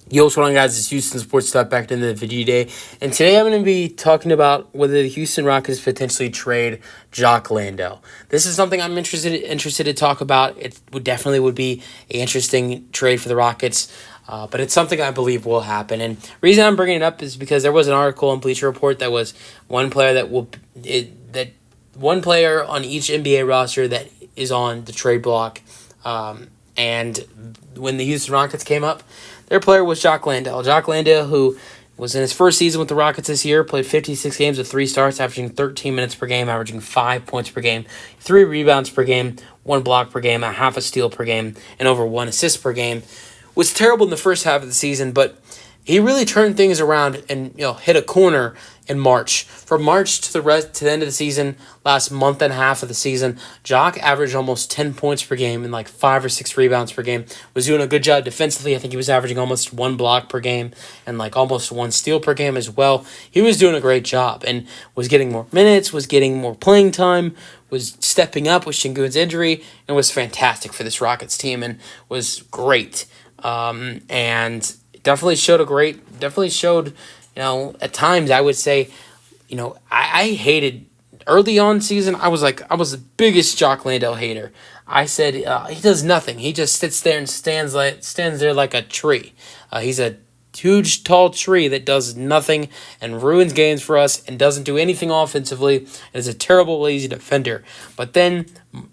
Yo, what's going on, guys? It's Houston Sports Talk back in the video day. And today I'm going to be talking about whether the Houston Rockets potentially trade Jock Landale. This is something I'm interested to talk about. It would be an interesting trade for the Rockets, but it's something I believe will happen. And the reason I'm bringing it up is because there was an article in Bleacher Report that was one player on each NBA roster that is on the trade block. And when the Houston Rockets came up, their player was Jock Landale. Jock Landale, who was in his first season with the Rockets this year, played 56 games with 3 starts, averaging 13 minutes per game, averaging 5 points per game, 3 rebounds per game, 1 block per game, a half a steal per game, and over 1 assist per game. Was terrible in the first half of the season, but he really turned things around and hit a corner in March. From March to the end of the season, last month and a half of the season, Jock averaged almost 10 points per game and like 5 or 6 rebounds per game. Was doing a good job defensively. I think he was averaging almost 1 block per game and like almost 1 steal per game as well. He was doing a great job and was getting more minutes, was getting more playing time, was stepping up with Şengün's injury, and was fantastic for this Rockets team and was great. And definitely showed, at times I would say, I hated early on season. I was the biggest Jock Landale hater. I said he does nothing. He just sits there and stands there like a tree. He's a huge tall tree that does nothing and ruins games for us and doesn't do anything offensively and is a terrible lazy defender. But then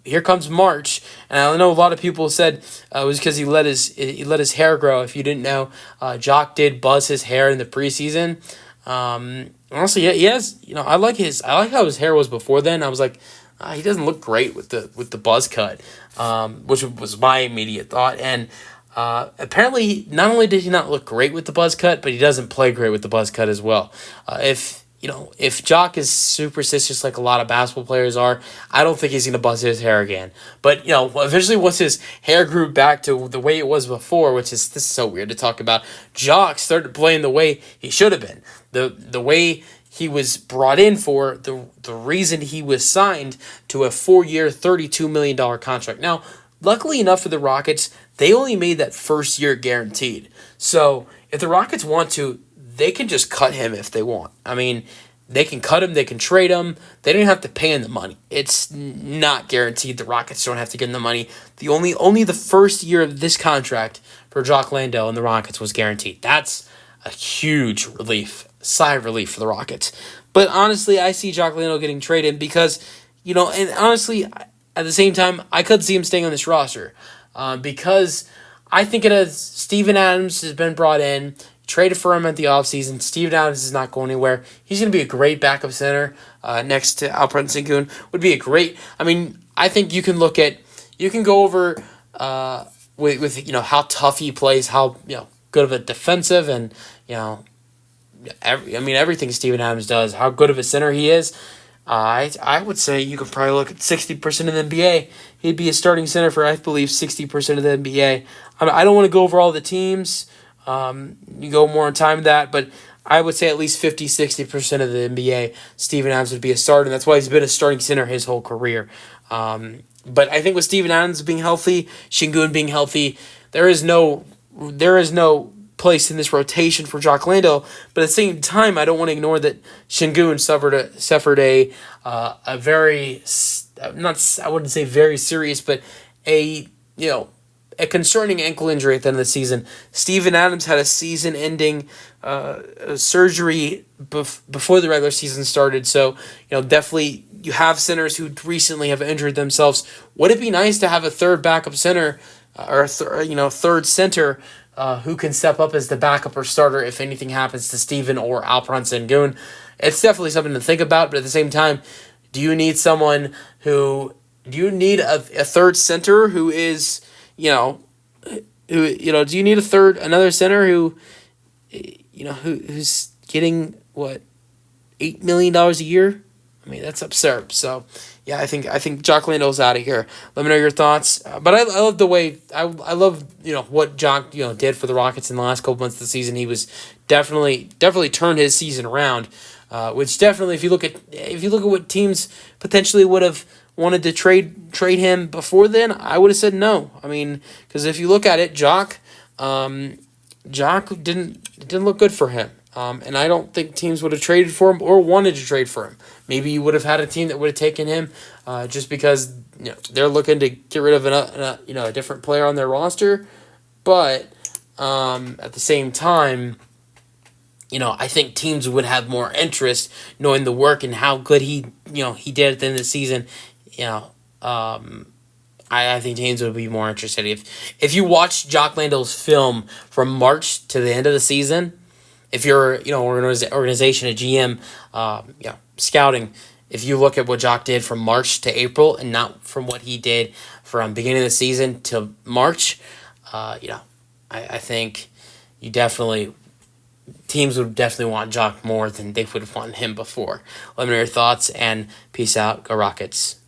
here comes March, and I know a lot of people said it was because he let his hair grow. If you didn't know, Jock did buzz his hair in the preseason. Honestly, yeah, he has. I like how his hair was before then. I was like, he doesn't look great with the buzz cut, which was my immediate thought. And apparently, not only did he not look great with the buzz cut, but he doesn't play great with the buzz cut as well. If Jock is superstitious like a lot of basketball players are, I don't think he's going to buzz his hair again. But, eventually once his hair grew back to the way it was before, this is so weird to talk about, Jock started playing the way he should have been. The way he was brought in for, the reason he was signed to a 4-year, $32 million contract. Now, luckily enough for the Rockets, they only made that first year guaranteed. So if the Rockets want to, they can just cut him if they want. I mean, they can cut him, they can trade him. They don't have to pay him the money. It's not guaranteed. The Rockets don't have to give him the money. Only the first year of this contract for Jock Landale and the Rockets was guaranteed. That's a huge sigh of relief for the Rockets. But honestly, I see Jock Landale getting traded because, and honestly, at the same time, I could see him staying on this roster because I think Steven Adams has been brought in, traded for him at the offseason. Steven Adams is not going anywhere. He's going to be a great backup center next to Alperen Sengun. Would be a great. I mean, I think you can go over with how tough he plays, how good of a defensive and everything Steven Adams does, how good of a center he is. I would say you could probably look at 60% of the NBA. He'd be a starting center for, I believe, 60% of the NBA. I don't want to go over all the teams. You go more in time than that, but I would say at least 50-60% of the NBA, Steven Adams would be a starter, and that's why he's been a starting center his whole career. But I think with Steven Adams being healthy, Şengün being healthy, there is no place in this rotation for Jock Landale. But at the same time, I don't want to ignore that Şengün suffered a very, I wouldn't say very serious, but a concerning ankle injury at the end of the season. Steven Adams had a season-ending surgery before the regular season started. So, definitely you have centers who recently have injured themselves. Would it be nice to have a third backup center or third center who can step up as the backup or starter if anything happens to Steven or Alperen Sengun? It's definitely something to think about, but at the same time, do you need a third center who is, do you need another center who's getting what, $8 million a year? I mean, that's absurd. So, yeah, I think Jock Landale's out of here. Let me know your thoughts. But I love the way I love what Jock did for the Rockets in the last couple months of the season. He was definitely turned his season around. Which definitely, if you look at what teams potentially would have wanted to trade him before then, I would have said no. I mean, because if you look at it, Jock Jock didn't look good for him. And I don't think teams would have traded for him or wanted to trade for him. Maybe you would have had a team that would have taken him, just because they're looking to get rid of a different player on their roster. But at the same time, I think teams would have more interest knowing the work and how good he did at the end of the season. I think teams would be more interested if you watch Jock Landale's film from March to the end of the season. If you're organization, a GM, scouting, if you look at what Jock did from March to April and not from what he did from beginning of the season to March, I think teams would definitely want Jock more than they would have wanted him before. Let me know your thoughts, and peace out. Go Rockets.